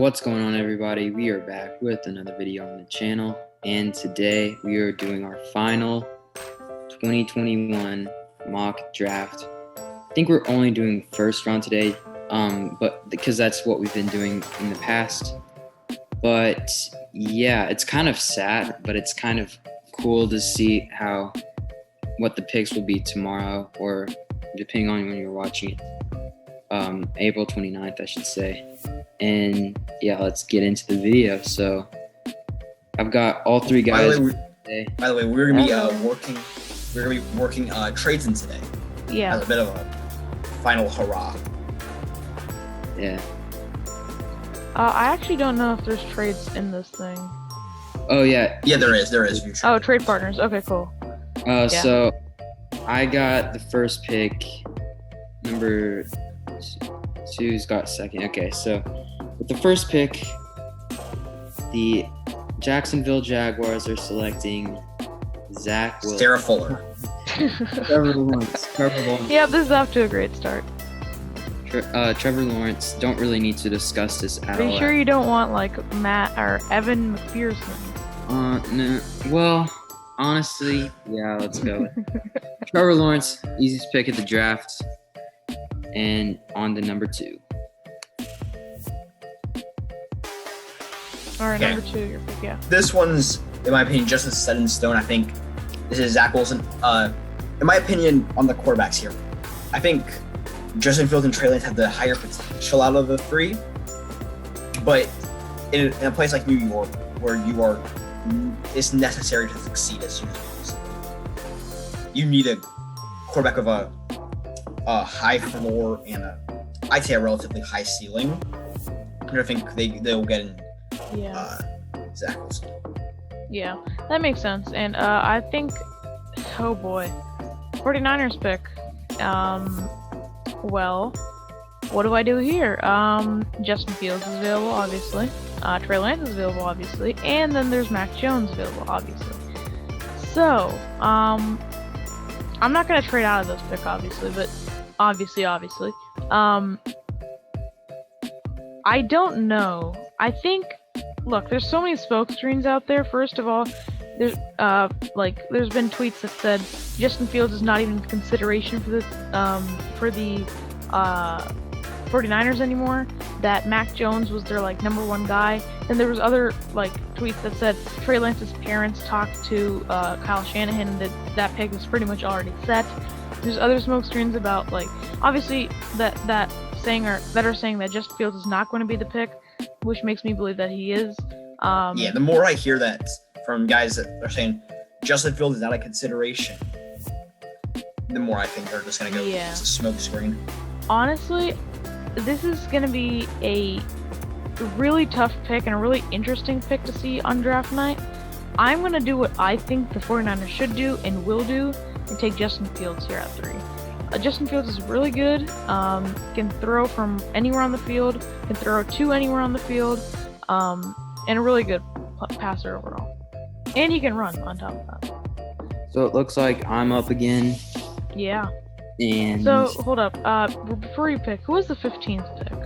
What's going on, everybody? We are back with another video on the channel, and today we are doing our final 2021 mock draft. I think we're only doing first round today, but because that's what we've been doing in the past. But yeah, it's kind of sad, but it's kind of cool to see what the picks will be tomorrow, or depending on when you're watching it. April 29th, I should say. And yeah, let's get into the video. So I've got all three guys. By the way, we're gonna be working. We're gonna be working trades in today. Yeah. As a bit of a final hurrah. Yeah. I actually don't know if there's trades in this thing. Oh yeah. Yeah, there is. Oh, trade partners. Okay, cool. So I got the first pick. Number two's got second. Okay, so with the first pick, the Jacksonville Jaguars are selecting Zach Wilson. Sarah Fuller. Trevor Lawrence. Yeah, this is off to a great start. Trevor Lawrence. Don't really need to discuss this at all. Are you sure you don't want like Matt or Evan McPherson? No. Well, honestly, yeah. Let's go with Trevor Lawrence. Easiest pick at the draft. And on to number 2. All right, Okay. number 2, your pick, yeah. This one's, in my opinion, just as set in stone. I think this is Zach Wilson. In my opinion, on the quarterbacks here, I think Justin Fields and Trey Lance have the higher potential out of the three. But in a place like New York, where it's necessary to succeed as soon as possible, you need a quarterback of a high floor and I'd say a relatively high ceiling. And I think they'll get in Zach Wilson. Yeah, that makes sense. And I think, oh boy, 49ers pick. Well, what do I do here? Justin Fields is available, obviously. Trey Lance is available, obviously. And then there's Mac Jones available, obviously. So, I'm not going to trade out of this pick, obviously, but obviously. I don't know. I think, look, there's so many smoke screens out there. First of all, there's been tweets that said Justin Fields is not even in consideration for the 49ers anymore. That Mac Jones was their number one guy. And there was other tweets that said Trey Lance's parents talked to Kyle Shanahan and that pick is pretty much already set. There's other smoke screens about obviously that are saying that Justin Fields is not going to be the pick, which makes me believe that he is. The more I hear that from guys that are saying Justin Fields is not a consideration, the more I think they're just going to go, it's a smoke screen. Honestly, this is going to be a really tough pick and a really interesting pick to see on draft night. I'm going to do what I think the 49ers should do and will do and take Justin Fields here at 3. Justin Fields is really good, can throw from anywhere on the field, can throw to anywhere on the field, and a really good passer overall. And he can run on top of that. So it looks like I'm up again. Yeah. And so, hold up. Before you pick, who was the 15th pick?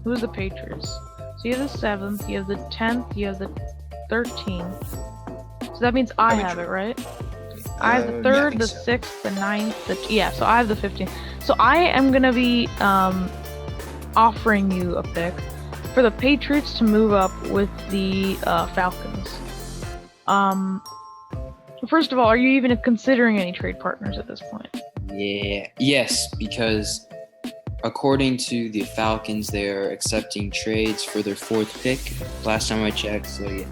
Who was the Patriots? So you have the 7th, you have the 10th, you have the 13th. So that means I have it, right? I have the 3rd, the 6th, the 9th, so I have the 15th. So I am going to be offering you a pick for the Patriots to move up with the Falcons. First of all, are you even considering any trade partners at this point? Yes, because according to the Falcons, they're accepting trades for their 4th pick. Last time I checked, so yes.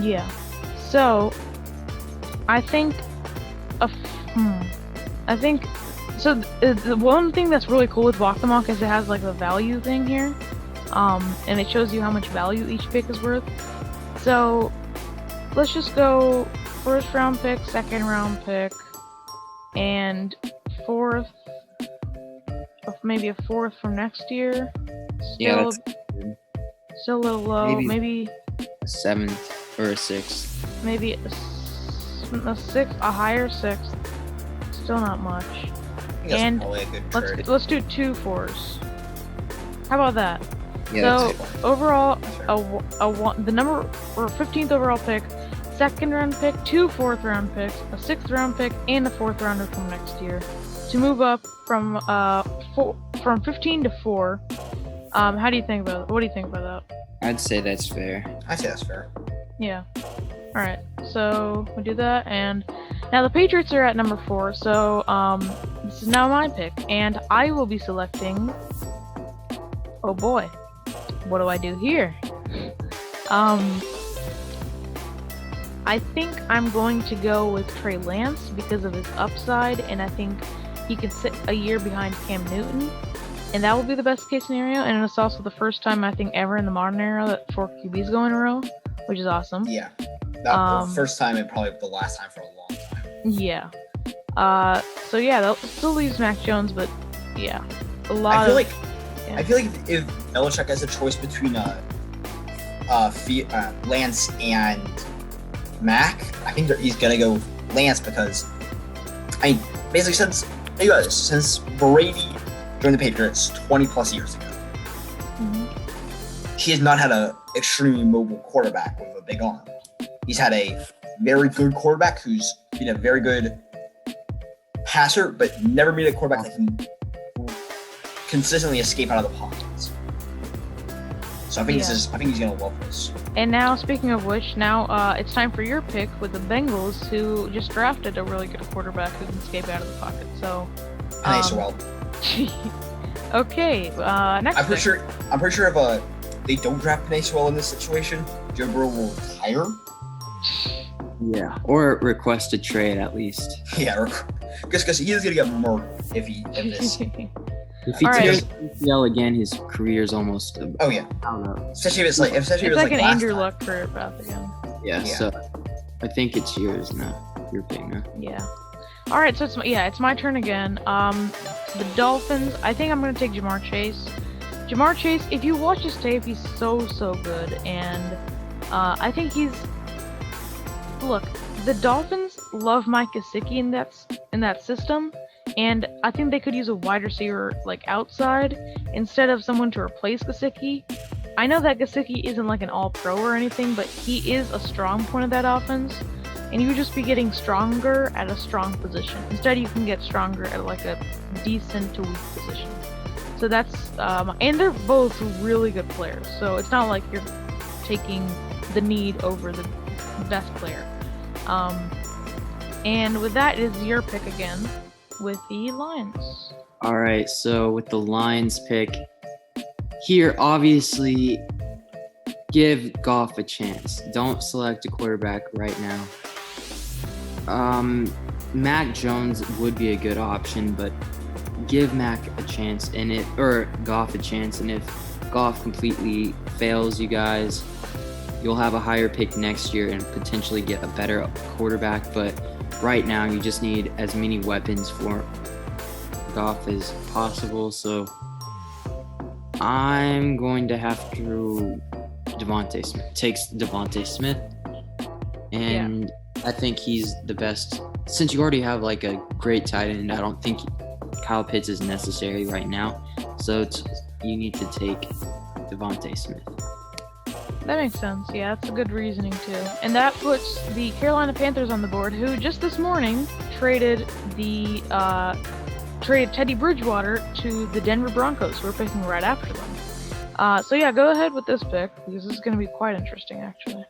Yeah. So, I think the one thing that's really cool with Walk the Mock is it has the value thing here, and it shows you how much value each pick is worth. So let's just go 1st round pick, 2nd round pick, and 4th, maybe a 4th from next year. Still a little low. Maybe a 7th or a 6th. Maybe a 6th, a higher 6th. Still not much. I think that's probably a good trade. Let's do 2 4s. How about that? Yeah, So that's overall, That's fair. the number or 15th overall pick, second round pick, 2 fourth round picks, a 6th round pick, and a 4th rounder from next year to move up from 15 to 4. How do you think about it? What do you think about that? I'd say that's fair. I say that's fair. Yeah. All right. So we do that, and now the Patriots are at number 4. So this is now my pick, and I will be selecting. Oh boy, what do I do here? I think I'm going to go with Trey Lance because of his upside, and I think he could sit a year behind Cam Newton, and that will be the best case scenario. And it's also the first time I think ever in the modern era that 4 QBs go in a row, which is awesome. Yeah. Not the first time and probably the last time for a long time. Yeah. So yeah, that still leaves Mac Jones, but yeah, a lot. I feel like if Belichick has a choice between Lance and Mac, I think he's gonna go with Lance because basically since Brady joined the Patriots 20 plus years ago, he has not had a extremely mobile quarterback with a big arm. He's had a very good quarterback who's been a very good passer, but never been a quarterback that can consistently escape out of the pockets. So I think he's gonna love this. And now, speaking of which, it's time for your pick with the Bengals, who just drafted a really good quarterback who can escape out of the pocket. So, Nice, well. Okay, next. I'm pretty sure if they don't draft Penei Sewell in this situation, Joe Burrow will retire. Yeah, or request a trade at least. Yeah, because he is gonna get murdered if this. If he All right. tears ACL again, his career's almost. Oh yeah, I don't know. especially if it's like It's like an last Andrew time. Luck career path again. Yeah, Yeah. so I think it's yours now. Your pick now. Yeah. All right, so it's my turn again. The Dolphins. I think I'm gonna take Jamar Chase. Jamar Chase. If you watch his tape, he's so good, and I think he's. Look, the Dolphins love Mike Gesicki in that system, and I think they could use a wide receiver like outside instead of someone to replace Gesicki. I know that Gesicki isn't like an all-pro or anything, but he is a strong point of that offense, and you would just be getting stronger at a strong position. Instead, you can get stronger at like a decent to weak position. So that's and they're both really good players. So it's not like you're taking the need over the best player. And with that, it is your pick again with the Lions. All right, so with the Lions pick here, obviously, give Goff a chance. Don't select a quarterback right now. Mac Jones would be a good option, but give Mac a chance, Goff a chance, and if Goff completely fails you guys, you'll have a higher pick next year and potentially get a better quarterback. But right now, you just need as many weapons for Goff as possible. So I'm going to have to takes Devontae Smith, and I think he's the best. Since you already have like a great tight end, I don't think Kyle Pitts is necessary right now. So you need to take Devontae Smith. That makes sense. Yeah, that's a good reasoning too. And that puts the Carolina Panthers on the board, who just this morning traded Teddy Bridgewater to the Denver Broncos, who are picking right after them. So yeah, go ahead with this pick because this is going to be quite interesting, actually.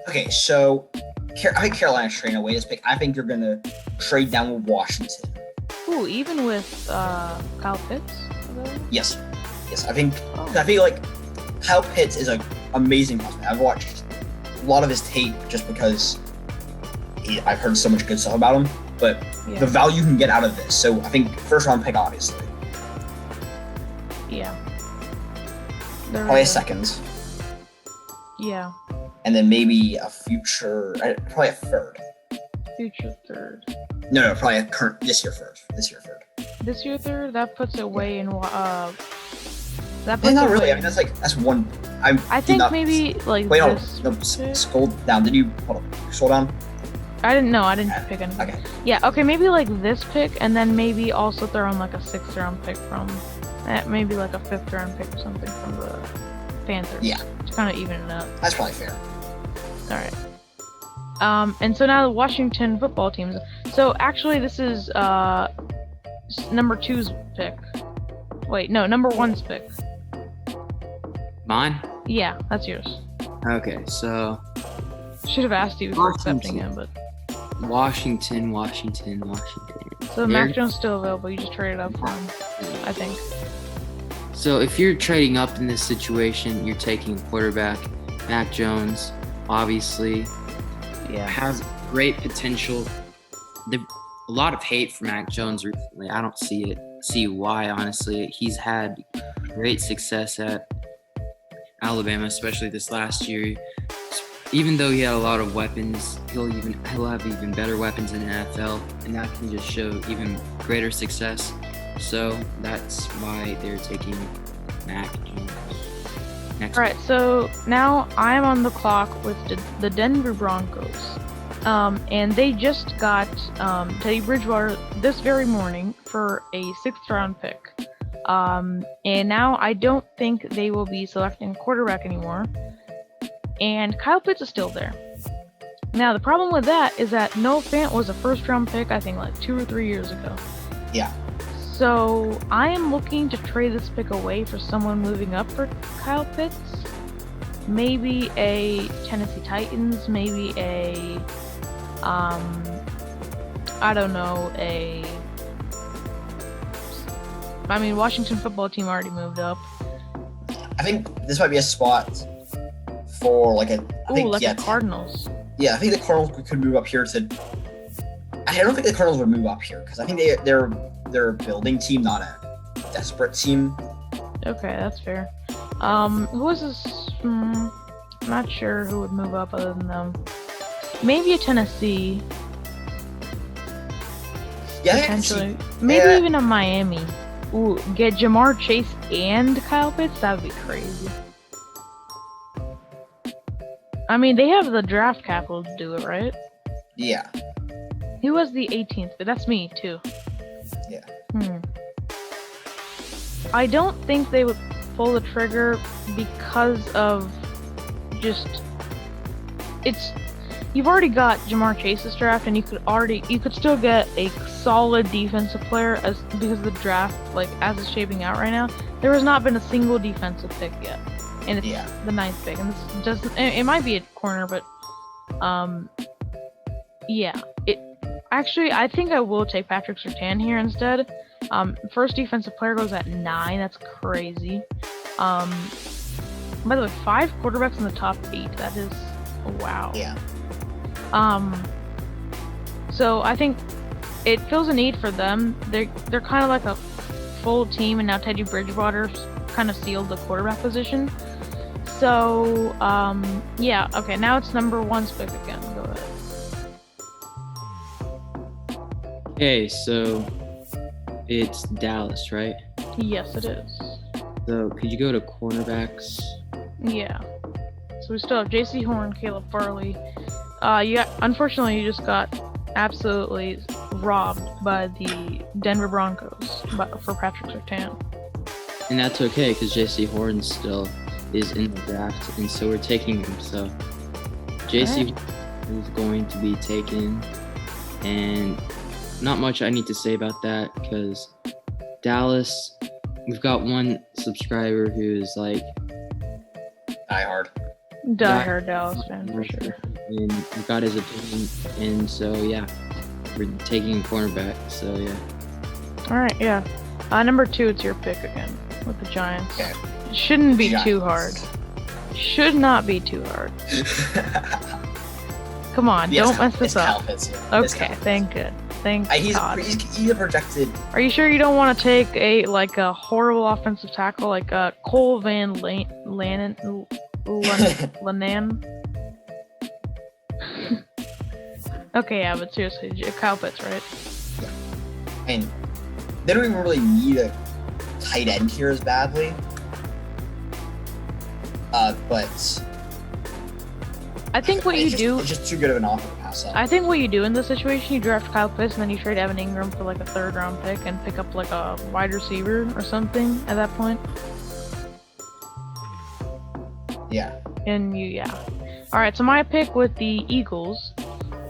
Okay, so I think Carolina's trading away this pick. I think you're gonna trade down with Washington. Ooh, even with Kyle Pitts? Yes. I think Oh. like Kyle Pitts is an amazing prospect. I've watched a lot of his tape just because I've heard so much good stuff about him. But the value you can get out of this. So I think first round pick, obviously. Yeah. Probably a second. Yeah. And then maybe a future, probably a third. Future third. No, probably a current this year third. This year third? That puts it way in. That puts Not it really. way I mean, that's one. I think maybe like Wait, this. no, pick? scroll down. Did you hold on? Scroll down. I didn't pick anything. Okay. Yeah, okay, maybe like this pick, and then maybe also throw in like a 6th round pick from maybe like a 5th round pick or something from the Panthers. Yeah. To kind of even it up. That's probably fair. All right. And so now the Washington football teams. So actually, this is number 2's pick. Wait, no, number 1's pick. Mine? Yeah, that's yours. Okay, so Should have asked you before accepting him, but Washington. so Mac Jones still available. You just traded up for him, I think. So if you're trading up in this situation, you're taking a quarterback. Mac Jones, obviously, Yeah. has great potential. A lot of hate for Mac Jones recently. I don't see why, honestly. He's had great success at Alabama, especially this last year. Even though he had a lot of weapons, he'll have even better weapons in the NFL, and that can just show even greater success. So that's why they're taking Mac Jones. Next. All right, so now I'm on the clock with the Denver Broncos, and they just got Teddy Bridgewater this very morning for a 6th round pick. And now I don't think they will be selecting a quarterback anymore. And Kyle Pitts is still there. Now the problem with that is that Noah Fant was a 1st round pick, I think like 2 or 3 years ago. Yeah. So I am looking to trade this pick away for someone moving up for Kyle Pitts. Maybe a Tennessee Titans, maybe a I don't know, Washington football team already moved up. I think this might be a spot for like a. The Cardinals. Yeah, I think the Cardinals could move up here to. I don't think the Cardinals would move up here because I think they're a building team, not a desperate team. Okay, that's fair. Who is this? I'm not sure who would move up other than them. Maybe a Tennessee. Yeah, Potentially. Maybe even a Miami. Ooh, get Jamar Chase and Kyle Pitts? That would be crazy. I mean, they have the draft capital to do it, right? Yeah. Who was the 18th? But that's me, too. Yeah. I don't think they would pull the trigger because of just... You've already got Jamar Chase's draft, and you could still get a solid defensive player because of the draft, like, as it's shaping out right now. There has not been a single defensive pick yet. And it's the 9th pick, and this doesn't. It might be a corner, but yeah. Actually, I think I will take Patrick Surtain here instead. First defensive player goes at 9. That's crazy. By the way, 5 quarterbacks in the top 8. That is wow. Yeah. So I think it fills a need for them. They're kind of like a full team, and now Teddy Bridgewater's kind of sealed the quarterback position. So, yeah, okay, now it's number 1's pick again. Go ahead. Okay, so it's Dallas, right? Yes, it is. So could you go to cornerbacks? Yeah. So we still have J.C. Horn, Caleb Farley. Unfortunately, you just got absolutely robbed by the Denver Broncos for Patrick Surtain. And that's okay, because J.C. Horn still is in the draft, and so we're taking him. So J.C. is going to be taken, and not much I need to say about that, because Dallas, we've got one subscriber who is like Die-hard Dallas fan, for sure. And we got his opinion, and so yeah, we're taking a cornerback, so yeah. Alright, yeah. Number 2, it's your pick again, with the Giants. Okay. It shouldn't be too hard. Should not be too hard. Come on, don't mess this up. Okay, thank God. He's a projected. Are you sure you don't want to take a horrible offensive tackle like Cole Van Lannan? Okay, yeah, but seriously, Kyle Pitts, right? Yeah. And they don't even really need a tight end here as badly. But I think what you do. It's just too good of an offer to pass. pass up. I think what you do in this situation, you draft Kyle Pitts and then you trade Evan Ingram for like a 3rd round pick and pick up like a wide receiver or something at that point. Yeah. And yeah. Alright, so my pick with the Eagles.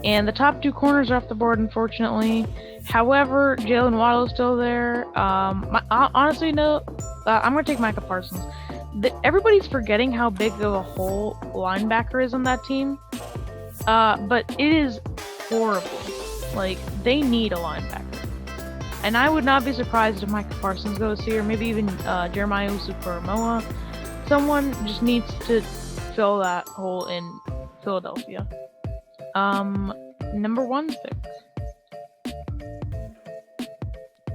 And the top 2 corners are off the board, unfortunately. However, Jalen Waddle is still there. Honestly, no. I'm going to take Micah Parsons. Everybody's forgetting how big of a hole linebacker is on that team. But it is horrible. Like, they need a linebacker. And I would not be surprised if Micah Parsons goes here, or maybe even Jeremiah Owusu-Koramoah. Someone just needs to fill that hole in Philadelphia. Number 1's pick.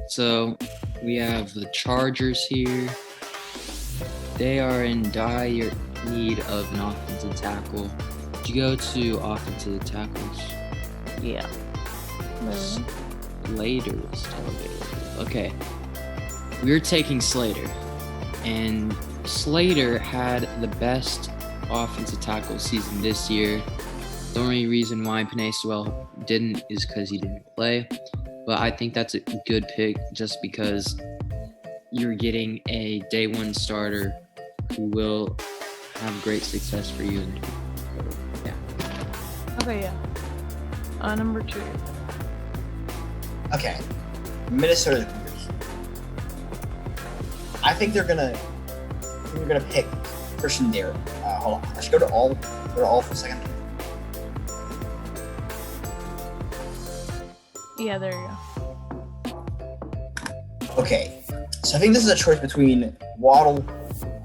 So we have the Chargers here. They are in dire need of an offensive tackle. Did you go to offensive tackles? Yeah. Slater's elevator. Okay. We're taking Slater. And Slater had the best offensive tackle season this year. The only reason why Penei Sewell didn't is because he didn't play. But I think that's a good pick just because you're getting a day 1 starter who will have great success for you. Yeah. Okay, yeah. Number 2. Okay. Minnesota's Bears. I think they're gonna pick Christian Derrick. Hold on. I should go to all for a second. Yeah, there you go. Okay. So I think this is a choice between Waddle,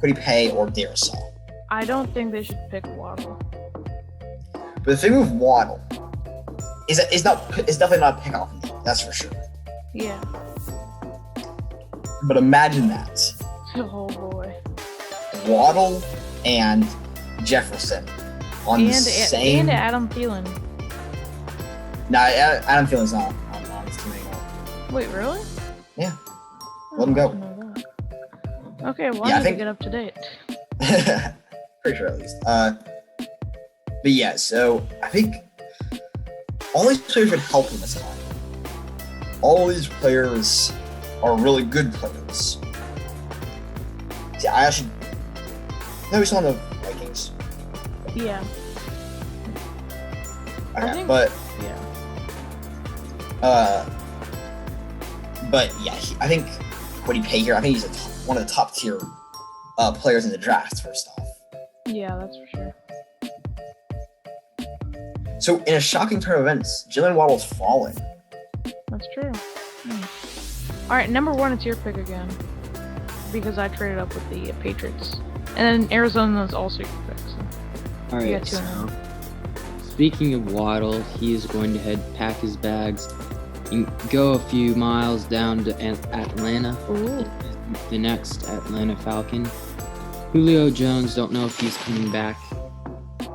Kwity Paye, or Darisaw. I don't think they should pick Waddle. But the thing with Waddle is that it's definitely not a pick off me. That's for sure. Yeah. But imagine that. Oh boy. Waddle and Jefferson on the same. And Adam Thielen. Nah, Adam Thielen's not on this team anymore. Wait, really? Yeah. Let him go. Okay, well, Yeah, I need to get up to date. Pretty sure at least. But yeah, so I think all these players would help him this time. All these players are really good players. See, I actually we saw the Vikings. Yeah. Okay, but yeah, I think Kwity Paye here. I think he's one of the top tier players in the draft. First off. Yeah, that's for sure. So, in a shocking turn of events, Jalen Waddle's falling. That's true. All right, number 1, it's your pick again, because I traded up with the Patriots, and then Arizona's also your pick. So. All right. So, speaking of Waddle, he is going to pack his bags, and go a few miles down to Atlanta. Ooh. The next Atlanta Falcon. Julio Jones, don't know if he's coming back.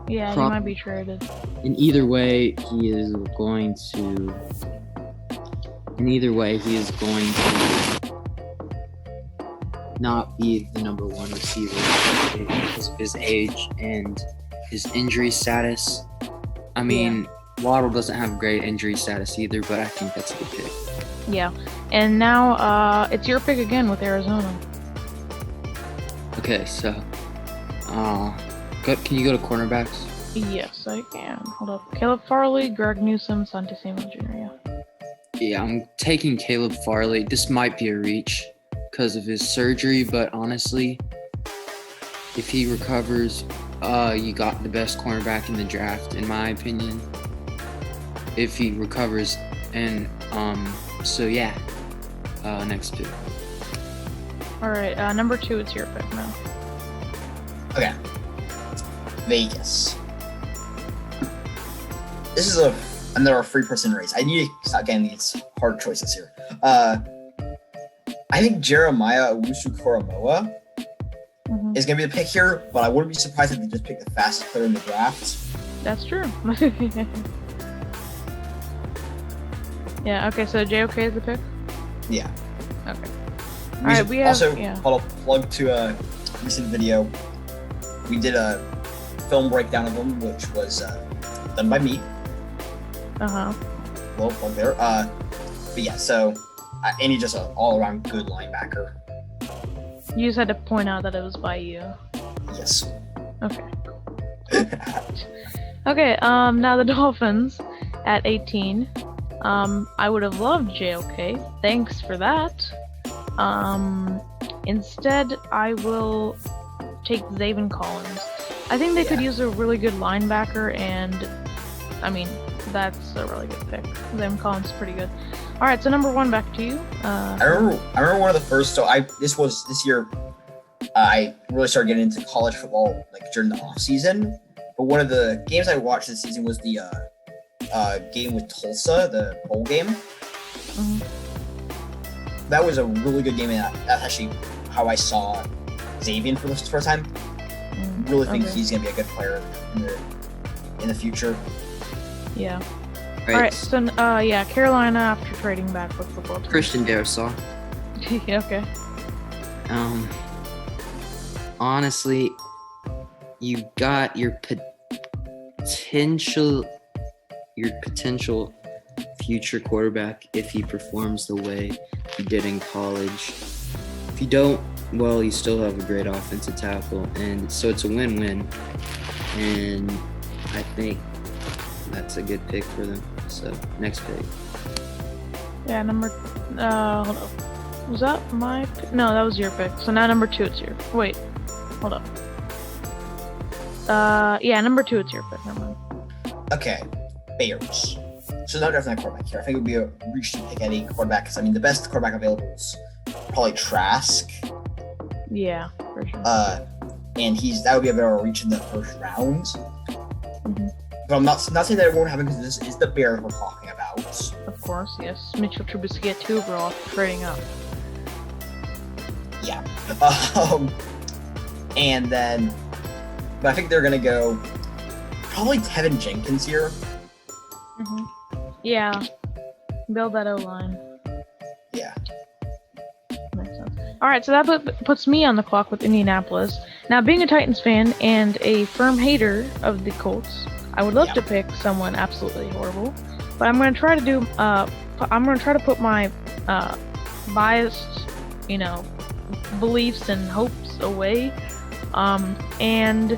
Yeah, he might be traded. In either way, he is going to not be the number 1 receiver because of his age and his injury status. I mean, Waddle doesn't have great injury status either, but I think that's a good pick. Yeah, and now it's your pick again with Arizona. Okay, so can you go to cornerbacks? Yes, I can. Hold up. Caleb Farley, Greg Newsome, Sante Samuel Jr. Yeah, I'm taking Caleb Farley. This might be a reach because of his surgery, but honestly, if he recovers, you got the best cornerback in the draft, in my opinion. If he recovers, and so yeah, next pick. All right, number 2, it's your pick now. Okay. Vegas. This is another 3-person race. I need to stop getting these hard choices here. I think Jeremiah Owusu-Koramoah is going to be the pick here, but I wouldn't be surprised if they just pick the fastest player in the draft. That's true. Yeah, okay, so JOK is the pick? Yeah. Okay. All right, we have... Also, hold up, plug to a recent video. We did a film breakdown of them, which was done by me. Low plug there. But yeah, so and he's just an all-around good linebacker. You just had to point out that it was by you. Yes. Okay. Okay, now the Dolphins at 18. I would have loved JOK. Thanks for that. Instead, I will take Zaven Collins. I think they could use a really good linebacker, and I mean, that's a really good pick. Zaven Collins is pretty good. All right, so number 1, back to you. I remember one of the first. So this year. I really started getting into college football like during the off season. But one of the games I watched this season was the game with Tulsa, the bowl game. Mm-hmm. That was a really good game, and that's actually how I saw Xavier for the first time. Really think he's gonna be a good player in the future. Yeah. All right. So Carolina after trading back with football team. Christian Darrisaw. Yeah, okay. Honestly, you got your potential future quarterback if he performs the way he did in college. If you don't, well, you still have a great offensive tackle, and so it's a win-win. And I think that's a good pick for them. So next pick. Yeah, hold up. Was that my pick? No, that was your pick. So now number 2, it's your. Wait, hold up. Yeah, number 2, it's your pick. Never mind. Okay, Bears. So not drafting a quarterback here. I think it would be a reach to pick any quarterback because I mean the best quarterback available is probably Trask. Yeah, for sure. And that would be a bit of a reach in the first round. Mm-hmm. But I'm not saying that it won't happen because this is the Bears we're talking about. Of course, yes. Mitchell Trubisky get 2 overall after trading up. Yeah. And then, but I think they're gonna go probably Tevin Jenkins here. Mm-hmm. Yeah. Build that O-line. Yeah. Makes sense. All right, so that puts me on the clock with Indianapolis. Now, being a Titans fan and a firm hater of the Colts, I would love to pick someone absolutely horrible, but I'm going to try to do. I'm going to try to put my biased, beliefs and hopes away. And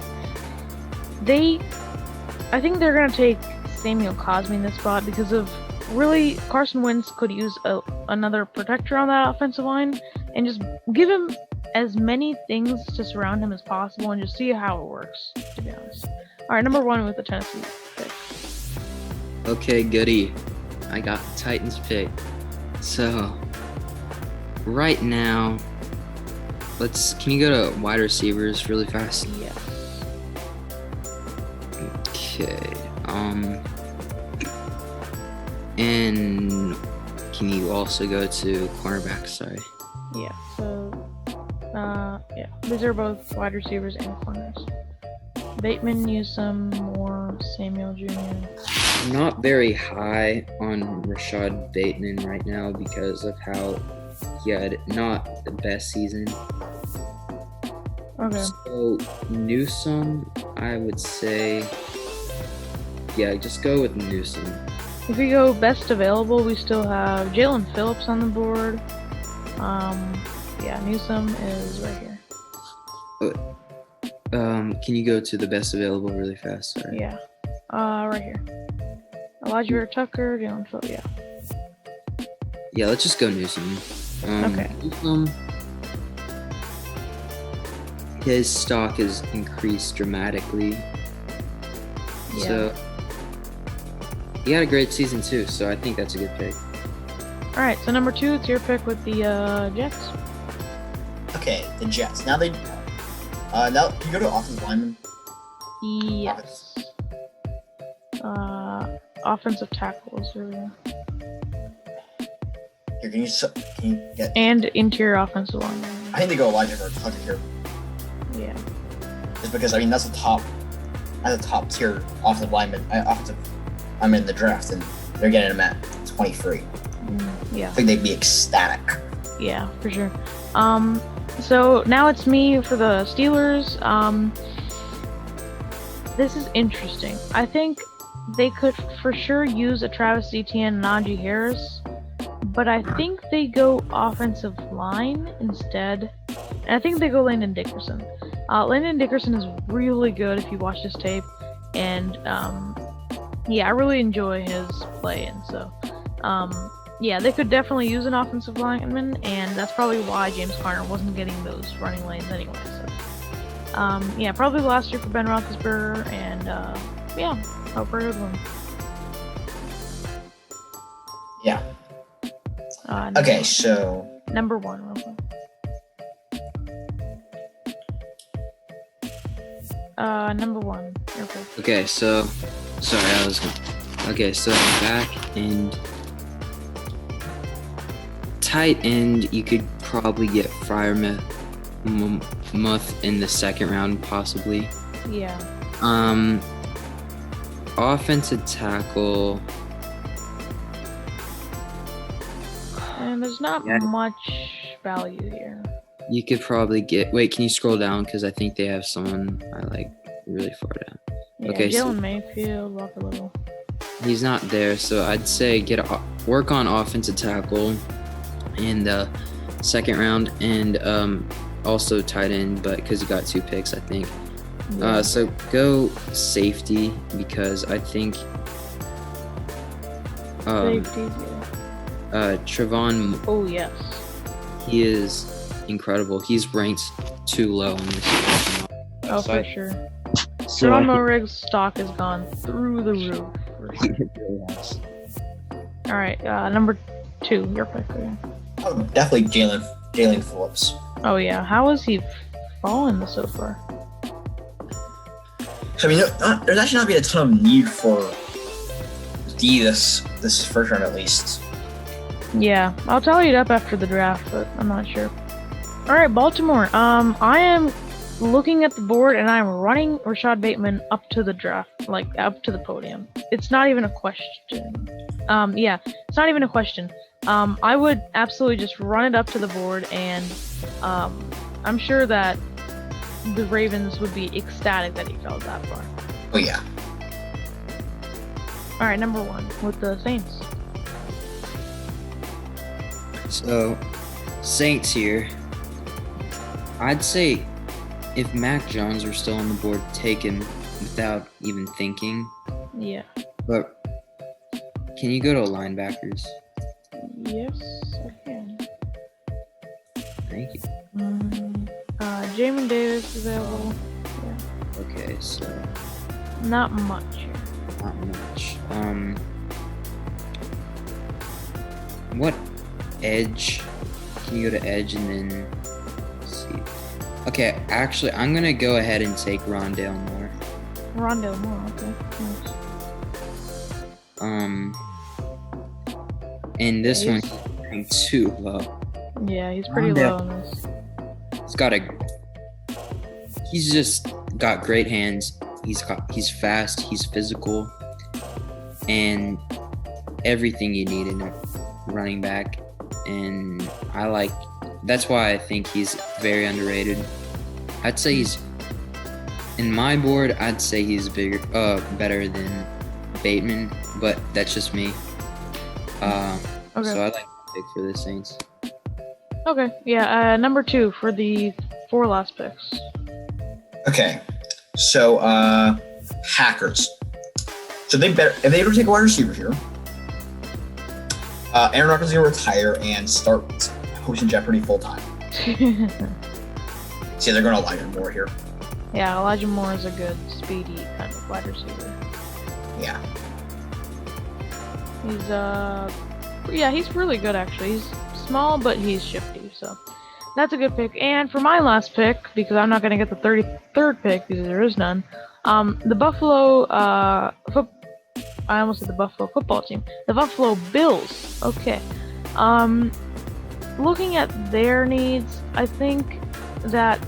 I think they're going to take Samuel Cosmi in this spot because of really Carson Wentz could use another protector on that offensive line and just give him as many things to surround him as possible and just see how it works, to be honest. All right, number 1 with the Tennessee pick. Okay, goody. I got the Titans pick. So, right now, can you go to wide receivers really fast? Yes. Okay. And can you also go to cornerback? Sorry. Yeah. So, these are both wide receivers and corners. Bateman, Newsome, Moore, Samuel Jr. I'm not very high on Rashad Bateman right now because of how he had not the best season. Okay. So Newsome, I would say, just go with Newsome. If we go best available, we still have Jalen Phillips on the board. Newsome is right here. Can you go to the best available really fast? Sorry. Yeah. Right here. Elijah Vera Tucker, Jalen Phillips, yeah. Yeah, let's just go Newsome. Okay. Newsome, his stock has increased dramatically. Yeah. So he had a great season too, so I think that's a good pick. Alright, so number 2, it's your pick with the Jets. Okay, the Jets. Now can you go to offensive lineman? Yes. Offensive tackles. Here, can you get... And interior offensive lineman. I think they go Elijah Vera Tucker here. Yeah. Just because, that's a top tier offensive lineman. I'm in the draft, and they're getting him at 23. Yeah. I think they'd be ecstatic. Yeah, for sure. So now it's me for the Steelers. This is interesting. I think they could for sure use a Travis Etienne and Najee Harris, but I think they go offensive line instead. And I think they go Landon Dickerson. Landon Dickerson is really good if you watch his tape, and yeah, I really enjoy his play, and so yeah, they could definitely use an offensive lineman, and that's probably why James Conner wasn't getting those running lanes anyway. So yeah, probably last year for Ben Roethlisberger, and yeah, hope for a good one. Yeah. Okay, so number one, real quick. Number one. Okay, so sorry, okay, so back end, tight end, you could probably get Freiermuth in the second round, possibly. Yeah. Offensive tackle. And there's not much value here. You could probably get. Wait, can you scroll down? Because I think they have someone I like really far down. Yeah, okay, Jalen Mayfield, walk a little. He's not there, so I'd say work on offensive tackle in the second round, and also tight end, but because he got 2 picks, I think. Yeah. So go safety, because I think Safety, yeah. Trevon. Oh yes. He is incredible. He's ranked too low in this. Oh, for sure. Trevon Moehrigg's stock has gone through the roof. All right, number 2, your pick. oh, definitely Jalen Phillips. Oh yeah, how has he fallen so far? So I mean, there's actually not been a ton of need for this first round at least. Yeah, I'll tally it up after the draft, but I'm not sure. All right, Baltimore. I am looking at the board and I'm running Rashad Bateman up to the draft, like up to the podium. It's not even a question. Yeah, it's not even a question. I would absolutely just run it up to the board, and I'm sure that the Ravens would be ecstatic that he fell that far. Oh yeah. All right, number 1 with the Saints. So, Saints here. I'd say if Mac Jones were still on the board, take him without even thinking. Yeah. But can you go to linebackers? Yes, I can. Thank you. Jamin Davis available. Yeah. Okay, so Not much here. not much. What edge? Can you go to edge and then let's see? Okay, actually, I'm gonna go ahead and take Rondale Moore. Rondale Moore, okay. Nice. And this one he's ranked too low. Yeah, he's pretty Rondale. low on this. He's just got great hands. He's fast. He's physical, and everything you need in a running back. And that's why I think he's very underrated. I'd say he's in my board. I'd say he's better than Bateman, but that's just me. Okay. So I like to pick for the Saints. Okay, yeah, number 2 for the 4 last picks. Okay, so Hackers. So if they were to take a wide receiver here, Aaron Rodgers is gonna retire and start hosting Jeopardy full time. See, they're gonna Elijah Moore here. Yeah, Elijah Moore is a good, speedy kind of wide receiver. Yeah. He's really good actually. He's small, but he's shifty, so that's a good pick. And for my last pick, because I'm not going to get the 33rd pick because there is none, the Buffalo I almost said the Buffalo football team. The Buffalo Bills. Okay. Looking at their needs, I think that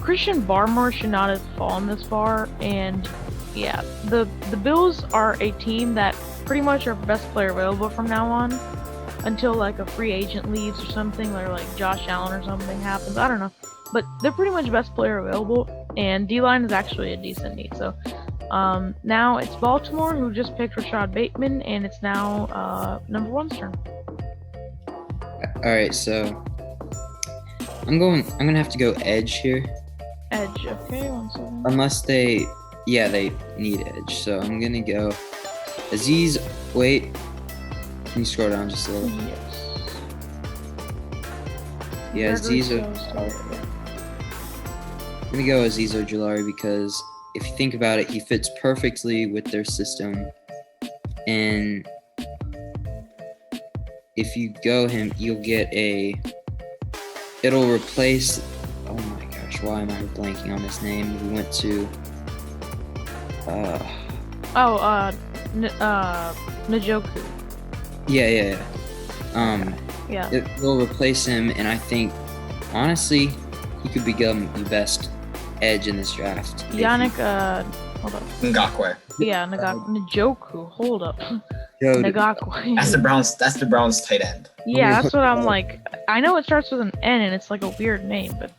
Christian Barmore should not have fallen this far, and yeah, the Bills are a team that pretty much are best player available from now on until like a free agent leaves or something, or like Josh Allen or something happens. I don't know, but they're pretty much best player available, and D-line is actually a decent need. So Now it's Baltimore who just picked Rashad Bateman, and it's now number one's turn. All right, so I'm gonna have to go edge here, Edge. Okay, 1 second. unless they need edge. So I'm gonna go Aziz. Wait, can you scroll down just a little? Yes. Yeah, Aziz. I'm gonna go Aziz Ojulari because if you think about it, he fits perfectly with their system, and if you go him, you'll get it'll replace, oh my gosh, why am I blanking on his name? We went to, Njoku. Yeah. Yeah. It will replace him, and I think, honestly, he could become the best edge in this draft. Yannick, hold up. Ngakwe. Yeah, Njoku. Hold up. Jody. Ngakwe. That's the Browns tight end. Yeah, that's what I'm like. I know it starts with an N and it's like a weird name, but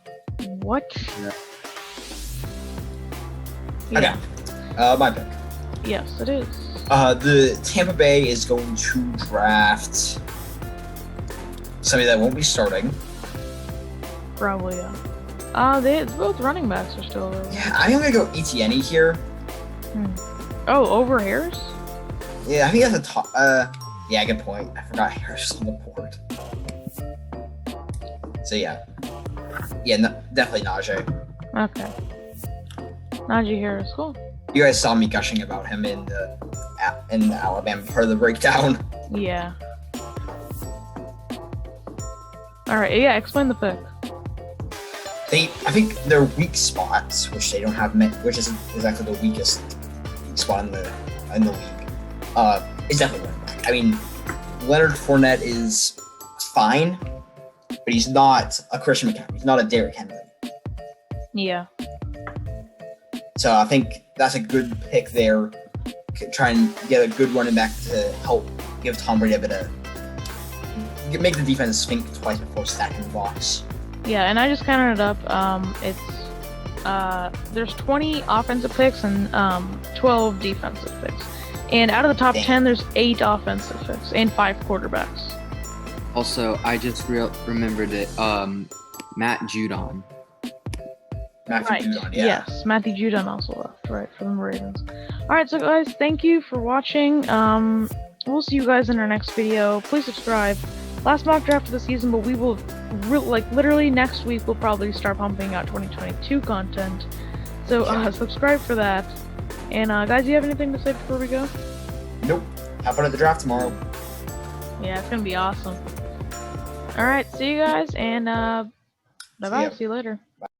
what? Okay. My pick. Yes, it is. The Tampa Bay is going to draft somebody that won't be starting. Probably, yeah. Both running backs are still there. Yeah, I think I'm gonna go Etienne here. Oh, over Harris? Yeah, I think that's a top. Yeah, good point. I forgot Harris on the board. So yeah, definitely Najee. Okay. Najee Harris, cool. You guys saw me gushing about him in the Alabama part of the breakdown. Yeah. All right. Yeah. Explain the pick. I think their weak spots, which they don't have, which is actually the weakest spot in the league, is definitely running back. I mean, Leonard Fournette is fine, but he's not a Christian McCaffrey. He's not a Derrick Henry. Yeah. So I think that's a good pick there. Try and get a good running back to help give Tom Brady a bit of make the defense think twice before stacking the box. Yeah, and I just counted it up. There's 20 offensive picks and 12 defensive picks. And out of the top 10, there's 8 offensive picks and 5 quarterbacks. Also, I just remembered it. Matt Judon. Matthew Judon, yeah. Yes, Matthew Judon also left, right, from the Ravens. Alright, so guys, thank you for watching. We'll see you guys in our next video. Please subscribe. Last mock draft of the season, but we will, literally next week, we'll probably start pumping out 2022 content. So, subscribe for that. And, guys, you have anything to say before we go? Nope. Have fun at the draft tomorrow. Yeah, it's gonna be awesome. Alright, see you guys, and, bye-bye. See you later.